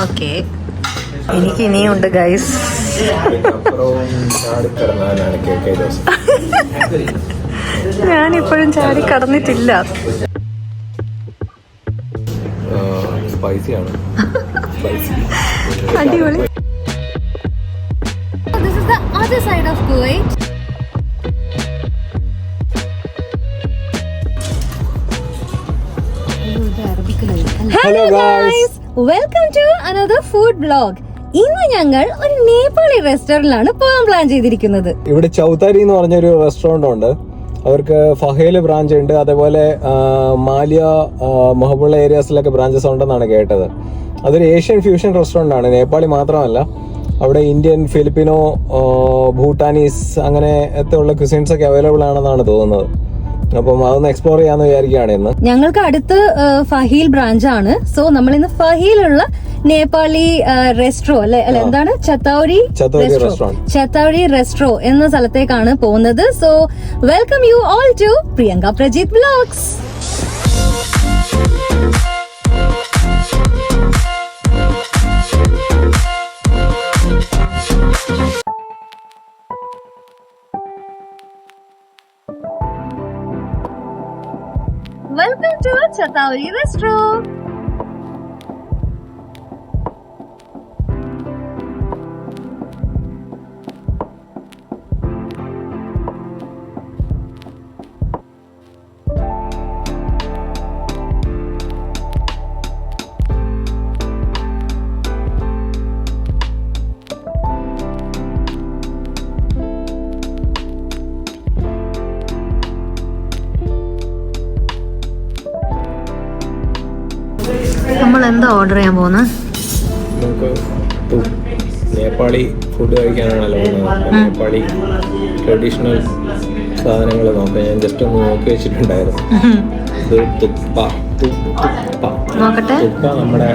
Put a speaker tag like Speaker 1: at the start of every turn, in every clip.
Speaker 1: Okay, എനിക്ക് ഇനിയുണ്ട് guys. ഞാനിപ്പോഴും ചാടി കടന്നിട്ടില്ല. അടിപൊളി. This is the other side of Kuwait. Hello guys, welcome to another food vlog. ഇന്ന് ഞങ്ങൾ ഒരു നേപ്പാളി റെസ്റ്റോറന്റിലാണ് പോകാൻ പ്ലാൻ ചെയ്തിരിക്കുന്നത്.
Speaker 2: ഇവിടെ ചൗതാരി എന്ന് പറഞ്ഞൊരു റെസ്റ്റോറന്റ് ഉണ്ട്. അവർക്ക് ഫഹേല് ബ്രാഞ്ച് ഉണ്ട്, അതേപോലെ മാലിയ, മൊഹബുള്ള ഏരിയാസിലൊക്കെ ബ്രാഞ്ചസ് ഉണ്ടെന്നാണ് കേട്ടത്. അതൊരു ഏഷ്യൻ ഫ്യൂഷൻ റെസ്റ്റോറന്റ് ആണ്, നേപ്പാളി മാത്രമല്ല. അവിടെ ഇന്ത്യൻ, ഫിലിപ്പിനോ, ഭൂട്ടാനീസ് അങ്ങനത്തെ ഉള്ള ക്യൂസിൻസ് ഒക്കെ അവൈലബിൾ ആണെന്നാണ് തോന്നുന്നത്. അപ്പം അതൊന്ന് എക്സ്പ്ലോർ ചെയ്യാന്ന് വിചാരിക്കുകയാണ് ഇന്ന്.
Speaker 1: ഞങ്ങൾക്ക് അടുത്ത് ഫഹീൽ ബ്രാഞ്ച് ആണ്. സോ നമ്മൾ ഇന്ന് ഫഹീലുള്ള നേപ്പാളി റെസ്റ്റോ അല്ലെ എന്താണ് ചത്തൗരി റെസ്റ്റോ എന്ന സ്ഥലത്തേക്കാണ് പോകുന്നത്. So welcome you all to Priyanka Prajith vlogs. Welcome to Chatauri Restaurant. നമ്മൾ എന്താ ഓർഡർ ചെയ്യാൻ പോകുന്നത്?
Speaker 2: നമുക്ക് നേപ്പാളി ഫുഡ് കഴിക്കാനാണല്ലോ പോകുന്നത്. നേപ്പാളി ട്രഡീഷണൽ സാധനങ്ങൾ നോക്കാം. ഞാൻ ജസ്റ്റ് ഒന്ന് നോക്കി വെച്ചിട്ടുണ്ടായിരുന്നു. ഇത് തുപ്പ
Speaker 1: നോക്കട്ടെ.
Speaker 2: തുപ്പ നമ്മുടെ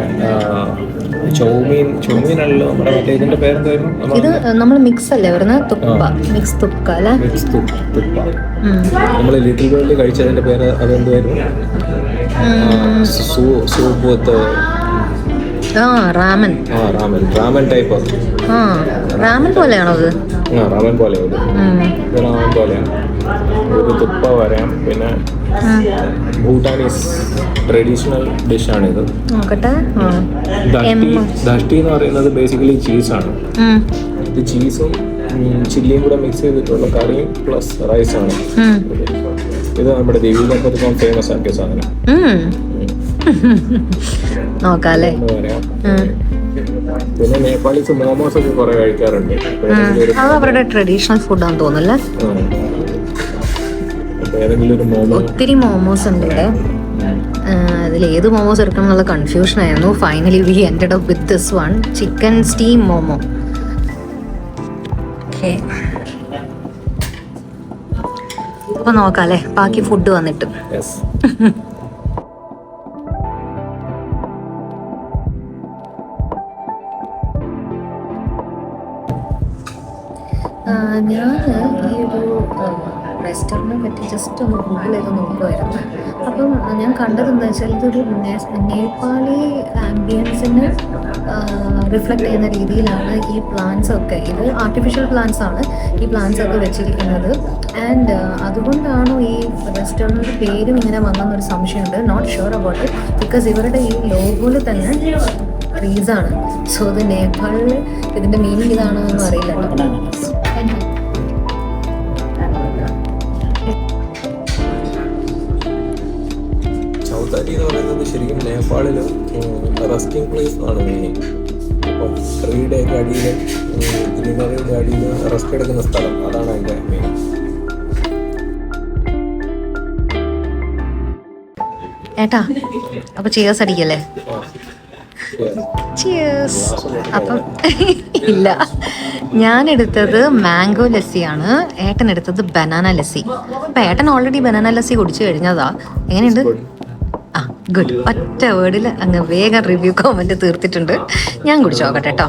Speaker 2: ചൗമീനല്ലോ, നമ്മുടെ മറ്റേ ഇതിന്റെ പേരെന്തായിരുന്നു? ഇത്
Speaker 1: നമ്മൾ മിക്സ് അല്ലേ വരുന്നത്? തുപ്പ, മിക്സ് തുപ്പ അല്ലേ?
Speaker 2: മിക്സ് തുപ്പ. നമ്മൾ ലിറ്റിൽ വേൾഡ് കഴിച്ചതിന്റെ പേര് അതെന്തായിരുന്നു? സൂപ്പ് വിത്ത്
Speaker 1: റാമൻ
Speaker 2: ടൈപ്പ്.
Speaker 1: റാമൻ പോലെയാണോ അത്?
Speaker 2: റാമൻ പോലെയാണ്. റാമൻ പോലെയാണ്. ഒരു തുപ്പ വരാം. പിന്നെ ഭൂട്ടാനീസ് ട്രഡീഷണൽ ഡിഷാണിത്.
Speaker 1: നോക്കട്ടെ.
Speaker 2: ദഷ്ടി എന്ന് പറയുന്നത് ബേസിക്കലി ചീസാണ്. ഇത് ചീസും ചില്ലിയും കൂടെ മിക്സ് ചെയ്തിട്ടുള്ള കറിയും പ്ലസ് റൈസാണ്. ഇത് നമ്മുടെ ദേവികപ്പുറം ഫേമസ് ആക്കിയ സാധനം.
Speaker 1: നോക്കാല്ലേ.
Speaker 2: പിന്നെ നേപ്പാളീസ് മോമോസ് ഒക്കെ കുറെ കഴിക്കാറുണ്ട്.
Speaker 1: അത് അവരുടെ ട്രഡീഷണൽ ഫുഡാന്ന് തോന്നുന്നല്ലേ. ഒത്തിരി മോമോസ് ഉണ്ട് ഇവിടെ. അതിൽ ഏത് മോമോസ് എടുക്കണം എന്നുള്ള കൺഫ്യൂഷൻ ആയിരുന്നു. Finally we ended up with this one, chicken steam momo. Okay, അപ്പൊ നോക്കാല്ലേ ബാക്കി ഫുഡ് വന്നിട്ട്. ഞാൻ ഈ ഒരു റെസ്റ്റോറൻറ്റിനെ പറ്റി ജസ്റ്റ് ഒന്ന് ഗൂഗിൾ ചെയ്ത് നോക്കുമായിരുന്നു. അപ്പം ഞാൻ കണ്ടതെന്താ വെച്ചാൽ ഇതൊരു നേപ്പാളി ആംബിയൻസിന് റിഫ്ലക്റ്റ് ചെയ്യുന്ന രീതിയിലാണ് ഈ പ്ലാന്റ്സ് ഒക്കെ. ഇത് ആർട്ടിഫിഷ്യൽ പ്ലാന്റ്സ് ആണ് ഈ പ്ലാന്റ്സ് ഒക്കെ വെച്ചിരിക്കുന്നത്. ആൻഡ് അതുകൊണ്ടാണോ ഈ റെസ്റ്റോറൻറ്റിൻ്റെ പേരും ഇങ്ങനെ വന്നെന്നൊരു സംശയമുണ്ട്. Not sure about it, because ഇവരുടെ ഈ ലോഗോയിൽ തന്നെ ട്രീസാണ്. സോ ഇത് നേപ്പാളിൽ ഇതിൻ്റെ മീനിങ് ഇതാണോ എന്നും അറിയില്ല.
Speaker 2: ചൗതാരി എന്ന് പറയുന്നത് ശരിക്കും നേപ്പാളിൽ റെസ്റ്റിംഗ് പ്ലേസ് ആണ് മെയിൻ. അപ്പം 3 ഡേക്ക് അടിയിൽ, ഗ്രീനറിയുടെ അടിയിൽ റെസ്റ്റ് എടുക്കുന്ന സ്ഥലം, അതാണ് അതിൻ്റെ മെയിൻ.
Speaker 1: ഏട്ടാ അപ്പൊ ചിയേഴ്സ് അടിക്കല്ലേ? ചിയേഴ്സ്. അപ്പം ഇല്ല, ഞാൻ എടുത്തത് മാംഗോ ലസ്സിയാണ്, ഏട്ടൻ എടുത്തത് ബനാന ലസ്സി. അപ്പൊ ഏട്ടൻ ഓൾറെഡി ബനാന ലസ്സി കുടിച്ചു കഴിഞ്ഞതാ. എങ്ങനെയുണ്ട്? ആ, ഗുഡ്. ഒറ്റ വേർഡിൽ അങ്ങ് വേഗം റിവ്യൂ കമന്റ് തീർത്തിട്ടുണ്ട്. ഞാൻ കുടിച്ചു നോക്കട്ടെ കേട്ടോ.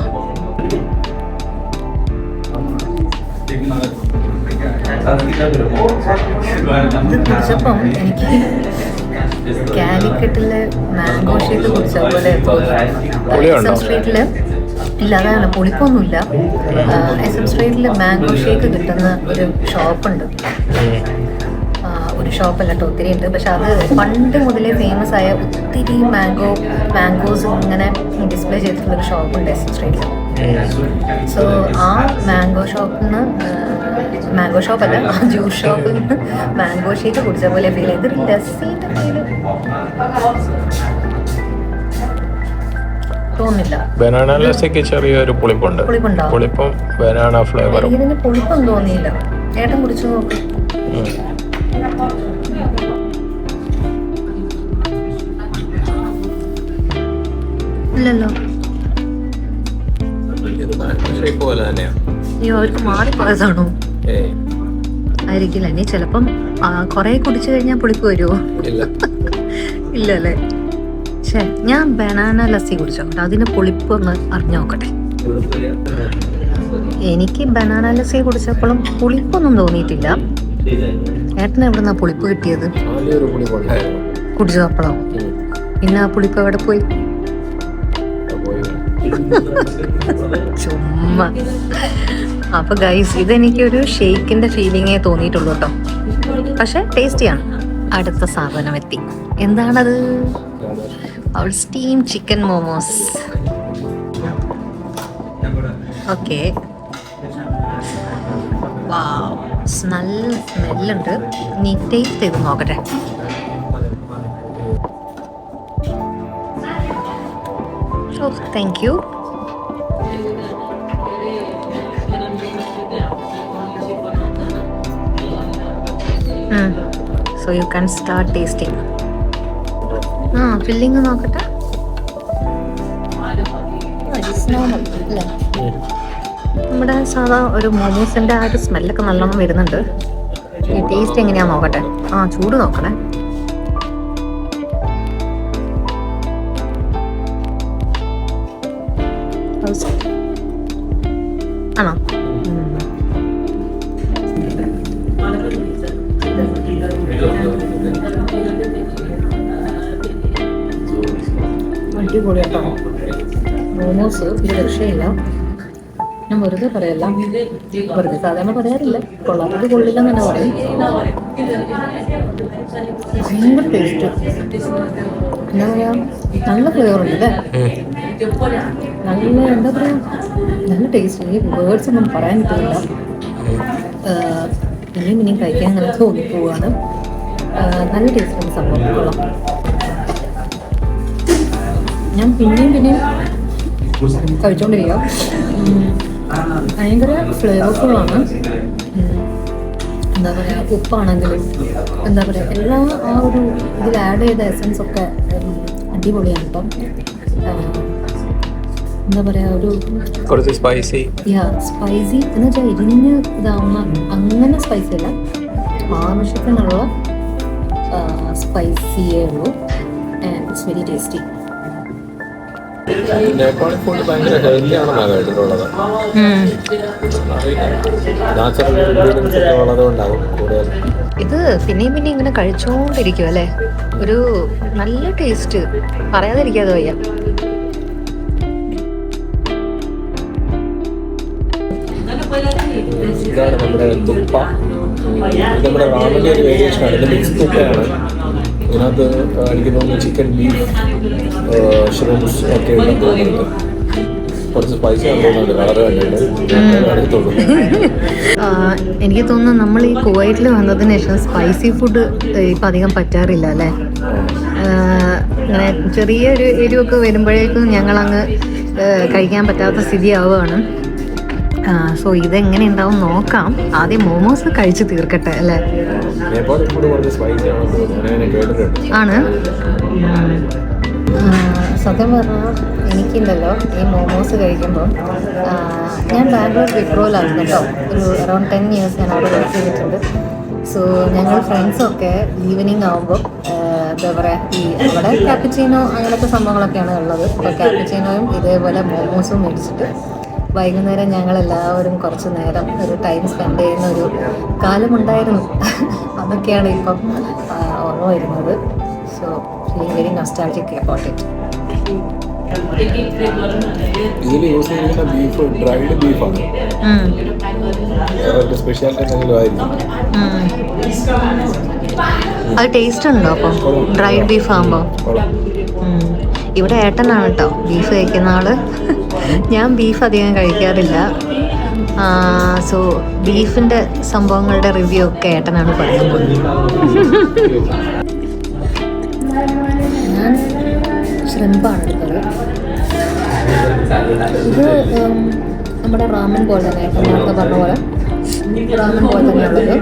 Speaker 1: കുടിച്ചപ്പം എനിക്ക് കാലിക്കറ്റിലെ മാംഗോ ഷേക്ക് കുടിച്ച പോലെ തോന്നി. SM സ്ട്രീറ്റില് ഇല്ല, അതാണ് പുളിപ്പൊന്നുമില്ല. SM സ്ട്രീറ്റിൽ മാംഗോ ഷേക്ക് കിട്ടുന്ന ഒരു ഷോപ്പുണ്ട്. ഒരു ഷോപ്പല്ല കേട്ടോ, ഒത്തിരി ഉണ്ട്. പക്ഷെ അത് പണ്ട് മുതലേ ഫേമസ് ആയ ഒത്തിരി മാംഗോസ് ഇങ്ങനെ ഡിസ്പ്ലേ ചെയ്തിട്ടുള്ളൊരു ഷോപ്പുണ്ട് SM സ്ട്രീറ്റിൽ. സോ ആ മാംഗോ ഷോപ്പല്ല, ആ ജ്യൂസ് ഷോപ്പിൽ നിന്ന് മാംഗോ ഷേക്ക് കുടിച്ച പോലെ ഫീൽ ചെയ്ത്. ഇതൊരു ലസ്സിൻ്റെ ഫീല് തോന്നില്ല.
Speaker 3: ബനാന ലസ്സിക്ക് ചെറിയൊരു പുളിപ്പുണ്ട്. പുളിപ്പും ബനാന ഫ്ലേവറും.
Speaker 1: ഇതിന് പുളിപ്പൊന്നും തോന്നിയില്ല. ഏട്ടൻ കുടിച്ചു നോക്ക്. ഇല്ലല്ലോ, അയ്യോ അവർക്ക് മാറിപ്പോയതാണോ? ആയിരിക്കില്ല. ഇനി ചിലപ്പം കൊറേ കുടിച്ചു കഴിഞ്ഞാൽ പുളിപ്പ് വരുമോ? ഇല്ല അല്ലേ. ഞാൻ ബനാന ലസ്സി കുടിച്ചോട്ടെ, അതിന് പുളിപ്പ് ഒന്ന് അറിഞ്ഞു നോക്കട്ടെ. എനിക്ക് ബനാന ലസ്സി കുടിച്ചപ്പോഴും പുളിപ്പൊന്നും തോന്നിയിട്ടില്ല. ഏട്ടന് എവിടുന്നാ പുളിപ്പ് കിട്ടിയത്? കുടിച്ചപ്പോഴോ? പിന്നെ ആ പുളിപ്പ് എവിടെ പോയി? ചുമ്മാ. അപ്പൊ ഗൈസ്, ഇതെനിക്കൊരു ഷേക്കിന്റെ ഫീലിംഗേ തോന്നിയിട്ടുള്ളൂ കേട്ടോ. പക്ഷെ ടേസ്റ്റിയാണ്. അടുത്ത സാധനം എത്തി. എന്താണത്? our steam chicken momos. Okay, wow, നല്ല സ്മെല്ലുണ്ട്. നീ ടേസ്റ്റ് ചെയ്ത് നോക്കട്ടെ. ഓ, thank you. So you can start tasting. Filling നോക്കട്ടെ. നമ്മുടെ സാധാ ഒരു മോമോസിന്റെ ആ ഒരു സ്മെല്ലൊക്കെ നല്ലോണം വരുന്നുണ്ട്. ഈ ടേസ്റ്റ് എങ്ങനെയാ നോക്കട്ടെ. ചൂട് നോക്കണേ. ആണോ? അടിപൊളി കേട്ടോ മോമോസ്. ഒരു രക്ഷയില്ല. ഞാൻ വെറുതെ പറയല്ല, വെറുതെ സാധാരണ പറയാറില്ല. കൊള്ളാത്തത് കൊള്ളില്ലെന്ന് തന്നെ പറയും. ഭയങ്കര ടേസ്റ്റ്. എന്താ പറയാ, നല്ല ഫ്ലേവറുണ്ട് അല്ലേ? നല്ല എന്താ പറയാ, നല്ല ടേസ്റ്റ്. ഈ വേർഡ്സ് ഒന്നും പറയാൻ പറ്റില്ല. പിന്നെയും കഴിക്കാൻ അങ്ങനെ തോന്നിപ്പോവാണ്. നല്ല ടേസ്റ്റാണ് സംഭവം. കൊള്ളാം. ഞാൻ പിന്നെയും കഴിച്ചോണ്ടിരിക്കുക. ഭയങ്കര ഫ്ലേവർഫുള്ളാണ്. എന്താ പറയുക, ഉപ്പാണെങ്കിലും എന്താ പറയുക, എല്ലാ ആ ഒരു ഇതിൽ ആഡ് ചെയ്ത എസൻസ് ഒക്കെ അടിപൊളിയാണ്. ഇപ്പം എന്താ പറയുക, ഒരു
Speaker 3: കുറച്ച് സ്പൈസി
Speaker 1: എന്ന് വെച്ചാൽ ഇരിഞ്ഞ് ഇതാവുന്ന അങ്ങനെ സ്പൈസി അല്ല, ആവശ്യത്തിനുള്ള സ്പൈസിയേ ഉള്ളൂ. And it's very tasty.
Speaker 2: Nepali food ഭയങ്കര ഹെൽത്തി ആണെന്നാണ് കേട്ടിട്ടുള്ളത്. നാച്ചുറൽ ഇൻഗ്രീഡിയൻസ് ഒക്കെ ഉള്ളതുകൊണ്ടാവും കൂടുതൽ.
Speaker 1: ഇത് പിന്നെയും ഇങ്ങനെ കഴിച്ചോണ്ടിരിക്കും അല്ലേ. ഒരു നല്ല ടേസ്റ്റ്, പറയാതിരിക്കാതെ വയ്യ.
Speaker 2: ഇതാണ് നമ്മുടെ തുപ്പ. ഇത് നമ്മുടെ റാമന്റെ ഒരു വേരിയേഷനാണ്. ഇത് മിക്സ് തുപ്പയാണ്. ഇതിനകത്ത് എനിക്ക് തോന്നുന്നു ചിക്കൻ, ബീഫ്, ഷ്രിംപ്സ് ഒക്കെ ഉണ്ടെന്ന് തോന്നുന്നുണ്ട്. കുറച്ച് സ്പൈസി ആണെന്ന് തോന്നുന്നുണ്ട്. കളർ കണ്ടിട്ട്
Speaker 1: എനിക്ക് തോന്നുന്നു നമ്മൾ ഈ കുവൈറ്റിൽ വന്നതിന് ശേഷം സ്പൈസി ഫുഡ് ഇപ്പം അധികം പറ്റാറില്ല അല്ലേ. അങ്ങനെ ചെറിയൊരു എരിവൊക്കെ വരുമ്പോഴേക്കും ഞങ്ങളങ്ങ് കഴിക്കാൻ പറ്റാത്ത സ്ഥിതിയാവുകയാണ്. സോ ഇതെങ്ങനെ ഉണ്ടാവും നോക്കാം. ആദ്യം മോമോസ് കഴിച്ച് തീർക്കട്ടെ അല്ലേ. ആണ്. സത്യം പറഞ്ഞാൽ എനിക്കുണ്ടല്ലോ ഈ മോമോസ് കഴിക്കുമ്പോൾ, ഞാൻ ബാംഗ്ലൂർ വിപ്രോയിലായിരുന്നു കേട്ടോ. ഒരു അറൗണ്ട് 10 years ഞാൻ അവിടെ വർക്ക് ചെയ്തിട്ടുണ്ട്. സോ ഞങ്ങൾ ഫ്രണ്ട്സൊക്കെ ഈവനിങ് ആകുമ്പോൾ എന്താ പറയുക, ഈ അവിടെ കാപ്പിച്ചീനോ അങ്ങനത്തെ സംഭവങ്ങളൊക്കെയാണ് ഉള്ളത്. അപ്പോൾ കാപ്പിച്ചീനോയും ഇതേപോലെ മോമോസും മേടിച്ചിട്ട് വൈകുന്നേരം ഞങ്ങളെല്ലാവരും കുറച്ച് നേരം ഒരു ടൈം സ്പെൻഡ് ചെയ്യുന്ന ഒരു കാലമുണ്ടായിരുന്നു. അതൊക്കെയാണ് ഇപ്പം ഓർമ്മ വരുന്നത്. So So feeling very nostalgic about it.
Speaker 2: ഇതിൽ യൂസ് ചെയ്യുന്ന ബീഫ് ഡ്രൈഡ് ബീഫാണ്. അവരുടെ സ്പെഷ്യാലിറ്റി എന്തെങ്കിലും ആയിരിക്കും.
Speaker 1: അത് ടേസ്റ്റ് ഉണ്ടോ അപ്പം ഡ്രൈഡ് ബീഫ് ആകുമ്പോൾ? ഇവിടെ ഏട്ടനാണ് കേട്ടോ ബീഫ് കഴിക്കുന്ന ആള്. ഞാൻ ബീഫ് അധികം കഴിക്കാറില്ല. സോ ബീഫിൻ്റെ സംഭവങ്ങളുടെ റിവ്യൂ ഒക്കെ ഏട്ടനാണ് പറയുന്നത്. ഞാൻ ശ്രിമ്പാണ് എടുത്തത്. ഇത് നമ്മുടെ റാമൻ പോലെ തന്നെ ഏട്ടൻ നേരത്തെ പറഞ്ഞ പോലെ റാമൻ പോലെ തന്നെയുള്ളത്.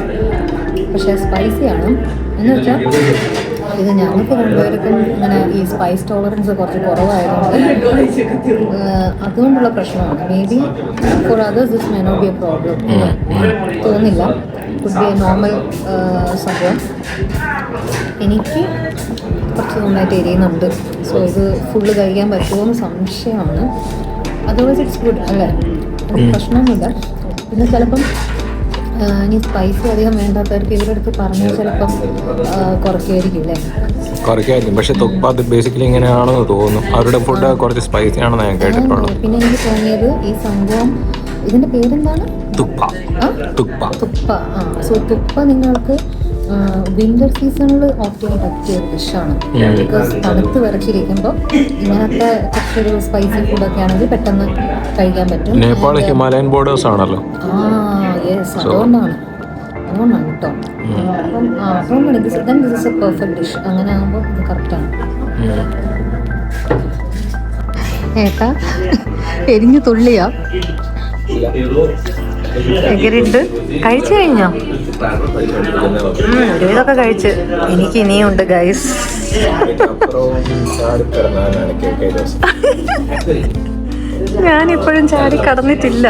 Speaker 1: പക്ഷേ സ്പൈസിയാണ്. എന്ന് വെച്ചാൽ ഇത് ഞങ്ങൾക്ക് രണ്ടുപേർക്കും ഇങ്ങനെ ഈ സ്പൈസ് ടോളറൻസ് കുറച്ച് കുറവായതുകൊണ്ട് അതുകൊണ്ടുള്ള പ്രശ്നമാണ്. Maybe for others this may not be a problem തോന്നില്ല. കുഡ് ബി എ നോർമൽ സംഭവം. എനിക്ക് കുറച്ച് നന്നായിട്ട് എരിയുന്നുണ്ട്. സോ ഇത് ഫുള്ള് കഴിക്കാൻ പറ്റുമോ എന്ന് സംശയമാണ്. അതർവൈസ് ഇറ്റ്സ് ഗുഡ് അല്ലേ, പ്രശ്നമൊന്നുമില്ല. പിന്നെ ചിലപ്പം ഇനി സ്പൈസി അധികം വേണ്ടാത്തവർക്ക് ഇവരുടെ അടുത്ത് പറഞ്ഞാൽ ചിലപ്പം കുറയ്ക്കുമായിരിക്കും അല്ലേ?
Speaker 3: കുറയ്ക്കായിരിക്കും. പക്ഷെ തുപ്പ അത് ബേസിക്കലി ഇങ്ങനെയാണെന്ന് തോന്നുന്നു. അവരുടെ ഫുഡ് കുറച്ച് സ്പൈസി ആണെന്ന് ഞാൻ കേട്ടിട്ടുള്ളത്.
Speaker 1: പിന്നെ എനിക്ക് തോന്നിയത് ഈ സംഭവം ഇതിൻ്റെ പേരെന്താണ്?
Speaker 3: തുപ്പ. തുപ്പ.
Speaker 1: തുപ്പ. സോ തുപ്പ നിങ്ങൾക്ക് വിന്റർ സീസണിൽ ഓപ്റ്റ് ചെയ്യാൻ പറ്റിയ ഒരു ഡിഷാണ്. ബിക്കോസ് തണുത്ത് വിറച്ചിരിക്കുമ്പോൾ ഇങ്ങനത്തെ കുറച്ചൊരു സ്പൈസി ഫുഡൊക്കെ ആണെങ്കിൽ പെട്ടെന്ന് കഴിക്കാൻ പറ്റും.
Speaker 3: നേപ്പാൾ ഹിമാലയൻ ബോർഡേഴ്സ് ആണല്ലോ.
Speaker 1: യെസ്, അതുകൊണ്ടാണ് കേട്ടോ. അപ്പം അതുകൊണ്ടാണ് this is A perfect dish. അങ്ങനെ ആകുമ്പോൾ ഇത് കറക്റ്റാണ്. ഏട്ടാ എരിഞ്ഞു തുള്ളിയാ എങ്ങനെയുണ്ട്? കഴിച്ചു കഴിഞ്ഞോ? ഒരുവിധമൊക്കെ കഴിച്ച്. എനിക്ക് ഇനിയുണ്ട് ഗൈസ്. ഞാനിപ്പോഴും ചാടി കടന്നിട്ടില്ല.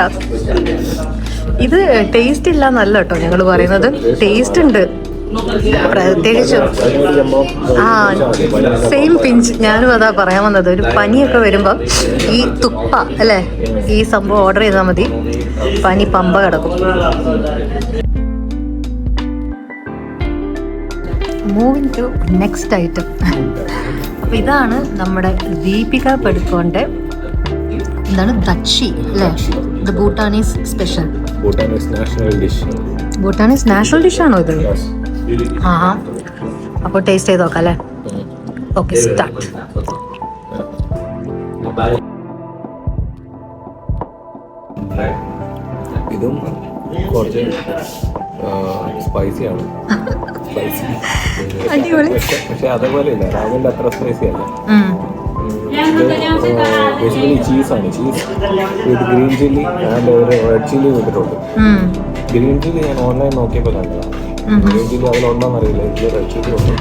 Speaker 1: ഇത് ടേസ്റ്റ് ഇല്ല എന്നല്ല കേട്ടോ ഞങ്ങൾ പറയുന്നത്, ടേസ്റ്റ് ഉണ്ട്. പ്രത്യേകിച്ചും സെയിം പിഞ്ച്. ഞാനും അതാ പറയാൻ വന്നത്. ഒരു പനിയൊക്കെ വരുമ്പം ഈ തുപ്പ അല്ലേ, ഈ സംഭവം ഓർഡർ ചെയ്താൽ മതി, പനി പമ്പ കിടക്കും. Moving to next item. അപ്പം ഇതാണ് നമ്മുടെ ദീപിക പടുക്കോന്റെ എന്താണ് ദക്ഷി അല്ലേ, the Bhutanese special. Bhutanese national ഡിഷാണോ ഇത്? ആ, അപ്പോൾ ടേസ്റ്റ് ചെയ്ത് നോക്കാം അല്ലേ? Okay, start.
Speaker 2: ഇതും കുറച്ച് സ്പൈസിയാണ്.
Speaker 1: അടിപൊളി.
Speaker 2: പക്ഷെ അതേപോലെ ഇല്ല, രാവിലെ അത്ര സ്പൈസി അല്ല. ബേസിക്കലി ചീസാണ്. Cheese with green chilli and ഒരു റെഡ് ചില്ലി വിട്ടിട്ടുണ്ട്. ഗ്രീൻ ചില്ലി ഞാൻ ഓൺലൈൻ നോക്കിയപ്പോൾ കണ്ടതാണ്. ഗ്രീൻ ചില്ലി അതിലുണ്ടോന്ന് അറിയില്ല. ഇതിൽ റെഡ് ചില്ലി ഉണ്ട്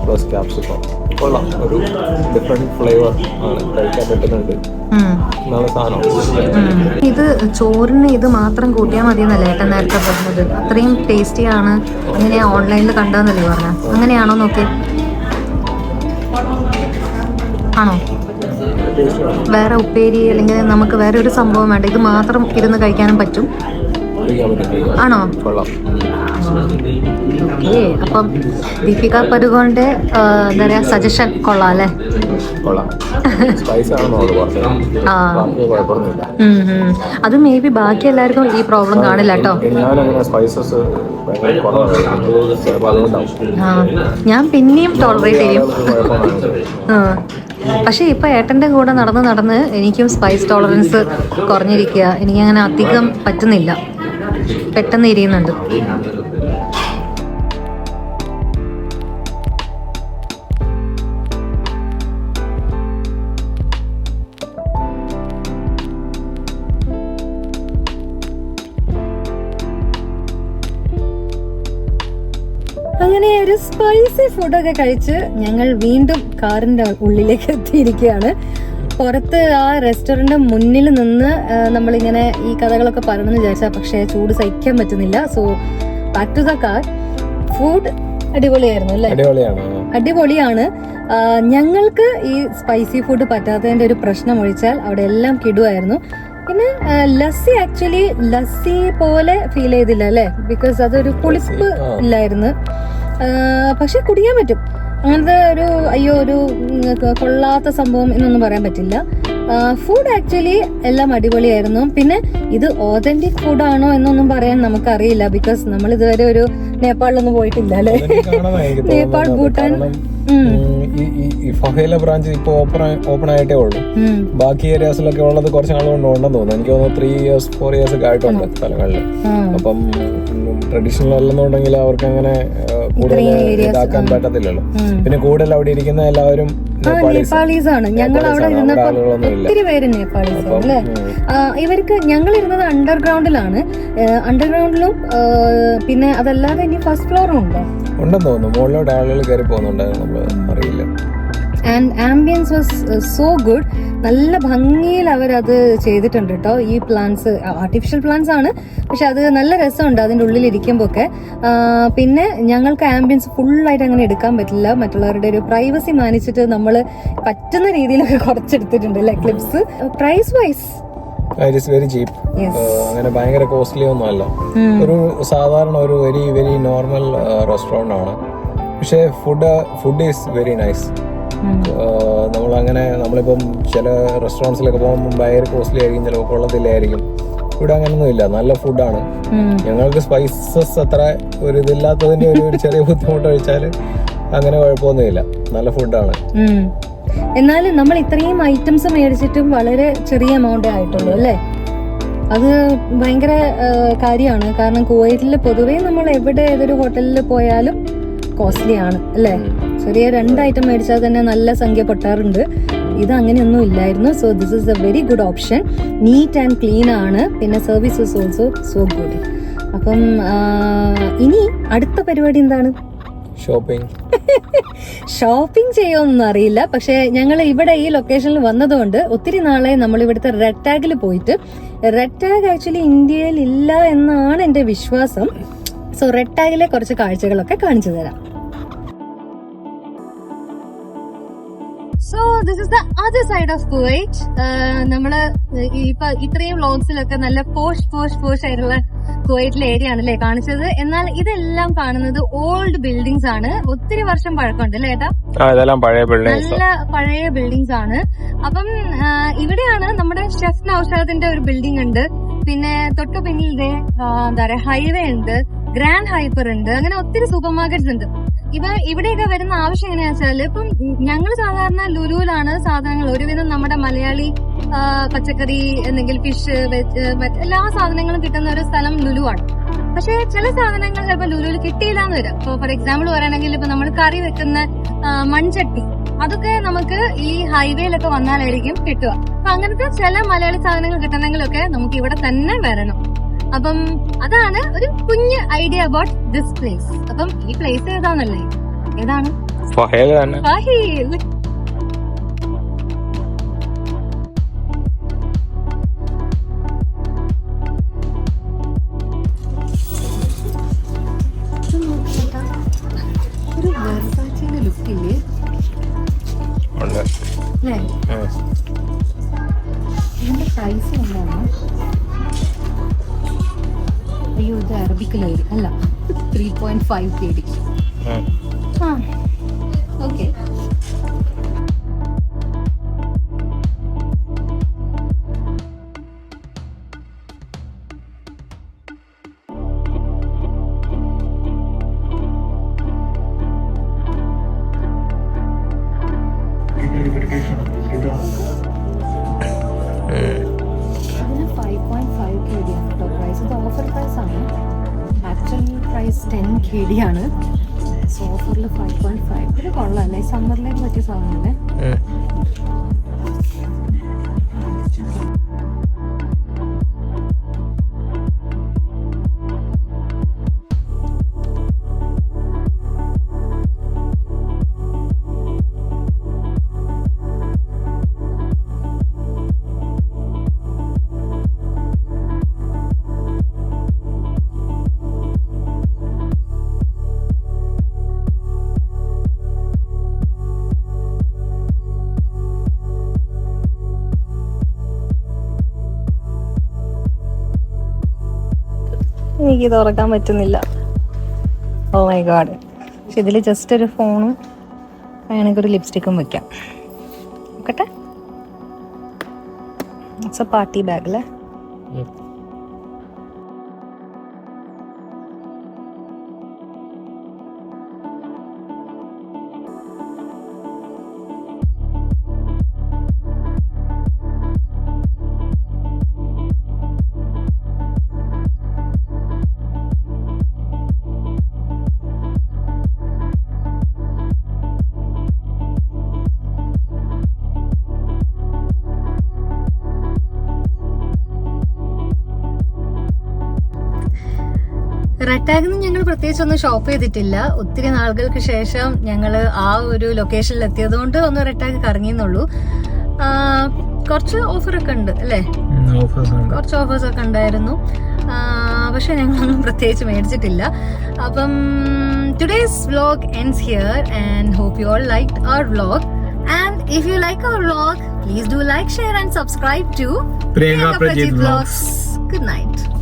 Speaker 2: പ്ലസ് ക്യാപ്സിക്കം. കൊള്ളാം, ഒരു ഡിഫറെന്റ് ഫ്ലേവർ ആണ്, കഴിക്കാൻ പറ്റുന്നുണ്ട്. നല്ല സാധനം.
Speaker 1: ഇത് ചോറിന് ഇത് മാത്രം കൂട്ടിയാൽ മതി എന്നല്ലേ ഏട്ടൻ നേരത്തെ പറഞ്ഞത്? അത്രയും ടേസ്റ്റിയാണ്. അങ്ങനെയാ ഓൺലൈനിൽ കണ്ടതെന്നല്ലേ പറഞ്ഞ? അങ്ങനെയാണോ? നോക്കി ആണോ? വേറെ ഉപ്പേരി അല്ലെങ്കിൽ നമുക്ക് വേറെ ഒരു സംഭവം വേണ്ട, ഇത് മാത്രം ഇരുന്ന് കഴിക്കാനും പറ്റും ആണോ? ഓക്കെ, അപ്പം ദീപിക പടുകോന്റെ എന്താ പറയാ സജഷൻ കൊള്ളാം അല്ലേ? അത് മേ ബി ബാക്കി എല്ലാവർക്കും ഈ പ്രോബ്ലം കാണില്ല കേട്ടോ. ഞാൻ പിന്നെയും ടോളറേറ്റ് ചെയ്യും. പക്ഷെ ഇപ്പൊ ഏട്ടന്റെ കൂടെ നടന്ന് എനിക്കും സ്പൈസ് ടോളറൻസ് കുറഞ്ഞിരിക്കുക. എനിക്കങ്ങനെ അധികം പറ്റുന്നില്ല, പെട്ടെന്ന് എരിയുന്നുണ്ട്. അങ്ങനെ ഒരു സ്പൈസി ഫുഡൊക്കെ കഴിച്ച് ഞങ്ങൾ വീണ്ടും കാറിന്റെ ഉള്ളിലേക്ക് എത്തിയിരിക്കുകയാണ്. പുറത്ത് ആ റെസ്റ്റോറന്റ് മുന്നിൽ നിന്ന് നമ്മളിങ്ങനെ ഈ കഥകളൊക്കെ പറയണമെന്ന് വിചാരിച്ചാൽ പക്ഷേ ചൂട് സഹിക്കാൻ പറ്റുന്നില്ല. So back to the car. Food അടിപൊളിയായിരുന്നു അല്ലേ? അടിപൊളിയാണ്. ഞങ്ങൾക്ക് ഈ സ്പൈസി ഫുഡ് പറ്റാത്തതിന്റെ ഒരു പ്രശ്നം ഒഴിച്ചാൽ അവിടെ എല്ലാം കിടുവായിരുന്നു. പിന്നെ ലസ്സി ആക്ച്വലി ലസ്സി പോലെ ഫീൽ ചെയ്തില്ല അല്ലേ, ബിക്കോസ് അതൊരു പുളിപ്പ് ഇല്ലായിരുന്നു. പക്ഷെ കുടിക്കാൻ പറ്റും. അങ്ങനത്തെ ഒരു ഒരു കൊള്ളാത്ത സംഭവം എന്നൊന്നും പറയാൻ പറ്റില്ല. ഫുഡ് ആക്ച്വലി എല്ലാം അടിപൊളിയായിരുന്നു. പിന്നെ ഇത് ഓതന്റിക് ഫുഡാണോ എന്നൊന്നും പറയാൻ നമുക്കറിയില്ല, ബിക്കോസ് നമ്മൾ ഇതുവരെ ഒരു നേപ്പാളിലൊന്നും പോയിട്ടില്ല അല്ലേ. നേപ്പാൾ, ഭൂട്ടാൻ.
Speaker 2: ഈ ഫഹേല ബ്രാഞ്ച് ഇപ്പൊ ഓപ്പൺ ആയിട്ടേ ഉള്ളൂ. ബാക്കി ഏരിയാസിലൊക്കെ ഉള്ളത് കുറച്ച് നാൾ കൊണ്ട് ഉണ്ടെന്ന് തോന്നുന്നു. എനിക്ക് തോന്നുന്നു 3 years 4 years ഒക്കെ ആയിട്ടുണ്ട് സ്ഥലങ്ങളിൽ. അപ്പം ട്രഡീഷണൽ അല്ലെന്നുണ്ടെങ്കിൽ അവർക്ക് അങ്ങനെ കൂടുതൽ ഇതാക്കാൻ പറ്റത്തില്ലല്ലോ. പിന്നെ കൂടുതൽ അവിടെ ഇരിക്കുന്ന എല്ലാവരും
Speaker 1: നേപ്പാളീസ് ആണ്. ഞങ്ങൾ അവിടെ ഇരുന്നപ്പോ ഒത്തിരി പേര് നേപ്പാളീസ് അല്ലേ. ഇവർക്ക് ഞങ്ങൾ ഇരുന്നത് അണ്ടർഗ്രൗണ്ടിലാണ്. അണ്ടർഗ്രൗണ്ടിലും പിന്നെ അതല്ലാതെ ഇനി ഫസ്റ്റ് ഫ്ലോറും ഉണ്ടോ
Speaker 2: ഉണ്ടെന്ന് തോന്നുന്നു. മുകളിലോട്ട് ആളുകൾ കയറി പോകുന്നുണ്ടായിരുന്നു, നമ്മള് അറിയില്ല.
Speaker 1: And ambience was so good. നല്ല ഭംഗിയിൽ അവരത് ചെയ്തിട്ടുണ്ട് കേട്ടോ. ഈ പ്ലാന്റ്സ് ആർട്ടിഫിഷ്യൽ പ്ലാന്റ്സ് ആണ്, പക്ഷെ അത് നല്ല രസമുണ്ട് അതിൻ്റെ ഉള്ളിൽ ഇരിക്കുമ്പോൾ ഒക്കെ. പിന്നെ ഞങ്ങൾക്ക് ആംബിയൻസ് ഫുള്ളായിട്ട് അങ്ങനെ എടുക്കാൻ പറ്റില്ല. മറ്റുള്ളവരുടെ ഒരു പ്രൈവസി മാനിച്ചിട്ട് നമ്മൾ പറ്റുന്ന രീതിയിലൊക്കെ കുറച്ചെടുത്തിട്ടുണ്ട് അല്ലേ clips. Price wise
Speaker 2: very cheap, അങ്ങനെ ഭയങ്കര കോസ്റ്റ്ലി ഒന്നും അല്ല. ഒരു സാധാരണ ഒരു വെരി നോർമൽ റെസ്റ്റോറന്റ് ആണ്. പക്ഷെ ഫുഡ് ഈസ് വെരി നൈസ്. നമ്മളിപ്പം ചില റെസ്റ്റോറൻറ്റ്സിലൊക്കെ പോകുമ്പോൾ ഭയങ്കര കോസ്റ്റ്ലി ആയിരിക്കും, ചിലപ്പോൾ കൊള്ളത്തില്ലായിരിക്കും. ഇവിടെ അങ്ങനൊന്നും ഇല്ല, നല്ല ഫുഡാണ്. ഞങ്ങൾക്ക് സ്പൈസസ് അത്ര ഒരു ഇതില്ലാത്തതിന്റെ ഒരു ചെറിയ ബുദ്ധിമുട്ട് ഒഴിച്ചാൽ അങ്ങനെ കുഴപ്പമൊന്നുമില്ല, നല്ല ഫുഡാണ്.
Speaker 1: എന്നാലും നമ്മൾ ഇത്രയും ഐറ്റംസ് മേടിച്ചിട്ടും വളരെ ചെറിയ എമൗണ്ടേ ആയിട്ടുള്ളൂ അല്ലേ. അത് ഭയങ്കര കാര്യമാണ്. കാരണം കുവൈറ്റിൽ പൊതുവേ നമ്മൾ എവിടെ ഏതൊരു ഹോട്ടലിൽ പോയാലും കോസ്റ്റ്ലി ആണ് അല്ലേ. ചെറിയ 2 ഐറ്റം മേടിച്ചാൽ തന്നെ നല്ല സംഖ്യ പൊട്ടാറുണ്ട്. ഇത് അങ്ങനെയൊന്നും ഇല്ലായിരുന്നു. So this is A very good option. Neat and clean ആണ്. പിന്നെ service is also so good. അപ്പം ഇനി അടുത്ത പരിപാടി എന്താണ്? ഷോപ്പിംഗ് ചെയ്യുമെന്നൊന്നും അറിയില്ല. പക്ഷെ ഞങ്ങൾ ഇവിടെ ഈ ലൊക്കേഷനിൽ വന്നതുകൊണ്ട് ഒത്തിരി നാളെ നമ്മൾ ഇവിടുത്തെ റെഡ് ടാഗിൽ പോയിട്ട്, റെഡ് ടാഗ് ആക്ച്വലി ഇന്ത്യയിൽ ഇല്ല എന്നാണ് എൻ്റെ വിശ്വാസം. സോ റെഡ് ടാഗിലെ കുറച്ച് കാഴ്ചകളൊക്കെ കാണിച്ചു തരാം. So this is the other side of Kuwait. നമ്മള് ഇപ്പൊ ഇത്രയും വ്ലോഗ്സിലൊക്കെ നല്ല പോഷ് ആയിട്ടുള്ള കുവൈറ്റിലെ ഏരിയ ആണല്ലേ കാണിച്ചത്. എന്നാൽ ഇതെല്ലാം കാണുന്നത് ഓൾഡ് ബിൽഡിങ്സ് ആണ്. ഒത്തിരി വർഷം പഴക്കമുണ്ട് അല്ലേ ഏട്ടാ? നല്ല പഴയ ബിൽഡിങ്സ് ആണ്. അപ്പം ഇവിടെയാണ് നമ്മുടെ ഷെഫ് നൗഷാദിന്റെ ഒരു ബിൽഡിംഗ് ഉണ്ട്. പിന്നെ തൊട്ടു പിന്നിൽ എന്താ പറയാ ഹൈവേ ഉണ്ട്, ഗ്രാൻഡ് ഹൈപ്പർ ഉണ്ട്, അങ്ങനെ ഒത്തിരി സൂപ്പർ മാർക്കറ്റ്സ് ഉണ്ട്. ഇവിടെയൊക്കെ വരുന്ന ആവശ്യം എങ്ങനെയാണെന്ന് വെച്ചാൽ, ഇപ്പം ഞങ്ങൾ സാധാരണ ലുലുവിലാണ് സാധനങ്ങൾ ഒരുവിധം നമ്മുടെ മലയാളി പച്ചക്കറി, എന്തെങ്കിലും ഫിഷ്, വെജ്, എല്ലാ സാധനങ്ങളും കിട്ടുന്ന ഒരു സ്ഥലം ലുലുവാണ്. പക്ഷെ ചില സാധനങ്ങൾ ചിലപ്പോൾ ലുലുവിൽ കിട്ടിയില്ല എന്ന് വരും. ഇപ്പൊ ഫോർ എക്സാമ്പിൾ പറയുകയാണെങ്കിൽ ഇപ്പൊ നമ്മൾ കറി വെക്കുന്ന മൺചട്ടി, അതൊക്കെ നമുക്ക് ഈ ഹൈവേയിലൊക്കെ വന്നാലായിരിക്കും കിട്ടുക. അപ്പൊ അങ്ങനത്തെ ചില മലയാളി സാധനങ്ങൾ കിട്ടണമെങ്കിലൊക്കെ നമുക്ക് ഇവിടെ തന്നെ വരണം. അപ്പം അതാണ് ഒരു കുഞ്ഞ് ഐഡിയ അബൌട്ട് ദിസ് പ്ലേസ്. അപ്പം ഈ പ്ലേസ് ഏതാണ്? ഫഹേൽ. ഒരു വെർസാച്ചിന്റെ ലുക്കില്ലേ അല്ലേ? ഇതിന്റെ പ്രൈസ് എന്താണ്? അയ്യോ, ഇത് അറബിക്കിലായിരിക്കും അല്ല, 3.5 KD. ഓക്കെ. ഇതിന് 5.5 KD ആണ് കേട്ടോ പ്രൈസ്. ഇത് ഓഫർ പ്രൈസ് ആണ്. ആക്ച്വൽ പ്രൈസ് 10 KD ആണ്. സോ ഓഫറിൽ 5.5. ഇത് കൊള്ളാല്ലേ, സമ്മറിലേക്ക് പറ്റിയ സാധനമല്ലേ. എനിക്ക് തുറക്കാൻ പറ്റുന്നില്ല. Oh my god. പക്ഷെ ഇതിൽ ജസ്റ്റ് ഒരു ഫോണും വേണമെങ്കിൽ ഒരു ലിപ്സ്റ്റിക്കും വെക്കാം. നോക്കട്ടെ. ഇറ്റ്സ് എ പാർട്ടി ബാഗ് അല്ലേ? റെട്ടാഗിൽ നിന്ന് ഞങ്ങൾ പ്രത്യേകിച്ച് ഒന്നും ഷോപ്പ് ചെയ്തിട്ടില്ല. ഒത്തിരി നാളുകൾക്ക് ശേഷം ഞങ്ങൾ ആ ഒരു ലൊക്കേഷനിൽ എത്തിയതുകൊണ്ട് ഒന്ന് റെട്ടാഗ് കറങ്ങിയെന്നുള്ളൂ. കുറച്ച് ഓഫറൊക്കെ ഉണ്ട് അല്ലേ? കുറച്ച് ഓഫേഴ്സ് ഒക്കെ ഉണ്ടായിരുന്നു. പക്ഷെ ഞങ്ങളൊന്നും പ്രത്യേകിച്ച് മേടിച്ചിട്ടില്ല. അപ്പം today's vlog ends here and hope you all liked our vlog. And if you like our vlog, please do like, share and subscribe to Priyanka Prajit Vlogs. Good night.